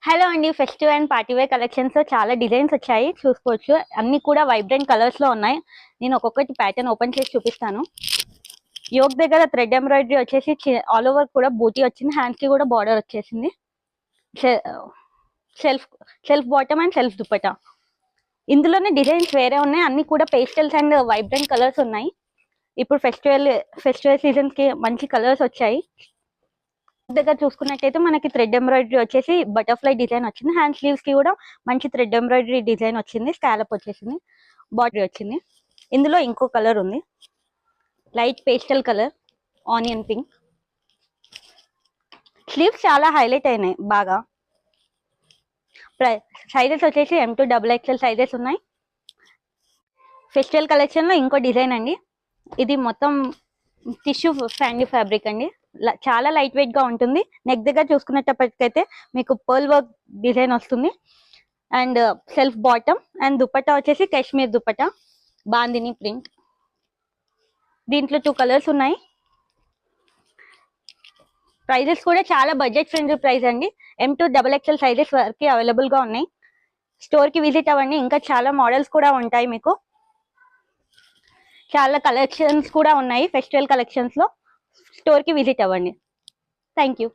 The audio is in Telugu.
హలో అండి. Festive and party wear collections లో చాలా డిజైన్స్ వచ్చాయి, చూసుకోవచ్చు. అన్ని కూడా వైబ్రెంట్ కలర్స్ లో ఉన్నాయి. నేను ఒక్కొక్కటి ప్యాటర్న్ ఓపెన్ చేసి చూపిస్తాను. యోక్ దగ్గర థ్రెడ్ ఎంబ్రాయిడరీ వచ్చేసి ఆల్ ఓవర్ కూడా బూటీ వచ్చింది. హ్యాండ్స్ కి కూడా బార్డర్ వచ్చేసింది. Self self bottom and self dupatta. ఇందులోనే డిజైన్స్ వేరే ఉన్నాయి. అన్ని కూడా పేస్టల్స్ అండ్ వైబ్రెంట్ కలర్స్ ఉన్నాయి. ఇప్పుడు ఫెస్టివల్ సీజన్ కి మంచి కలర్స్ వచ్చాయి. దగ్గర చూసుకున్నట్టయితే మనకి థ్రెడ్ ఎంబ్రాయిడరీ వచ్చేసి బటర్ఫ్లై డిజైన్ వచ్చింది. హ్యాండ్ స్లీవ్స్ కి కూడా మంచి థ్రెడ్ ఎంబ్రాయిడరీ డిజైన్ వచ్చింది. స్కాలప్ వచ్చేసింది, బార్డర్ వచ్చింది. ఇందులో ఇంకో కలర్ ఉంది, light pastel colour, onion pink. Sleeves చాలా హైలైట్ అయినాయి బాగా. సైజెస్ వచ్చేసి M2 XXL సైజెస్ ఉన్నాయి. ఫెస్టివల్ కలెక్షన్ లో ఇంకో డిజైన్ అండి. ఇది మొత్తం టిష్యూ శాండీ ఫ్యాబ్రిక్ అండి. చాలా లైట్ వెయిట్ గా ఉంటుంది. నెక్ దగ్గర చూసుకునేటప్పటికైతే మీకు పర్ల్ వర్క్ డిజైన్ వస్తుంది. And self bottom and dupatta వచ్చేసి కాశ్మీర్ దుపట్టా, బాందిని ప్రింట్. దీంట్లో 2 కలర్స్ ఉన్నాయి. ప్రైజెస్ కూడా చాలా బడ్జెట్ ఫ్రెండ్లీ ప్రైస్ అండి. M2 XXL సైజెస్ వరకు అవైలబుల్ గా ఉన్నాయి. స్టోర్ కి విజిట్ అవ్వండి. ఇంకా చాలా మోడల్స్ కూడా ఉంటాయి. మీకు చాలా కలెక్షన్స్ కూడా ఉన్నాయి ఫెస్టివల్ కలెక్షన్స్ లో. స్టోర్ కి విజిట్ అవ్వండి. Thank you.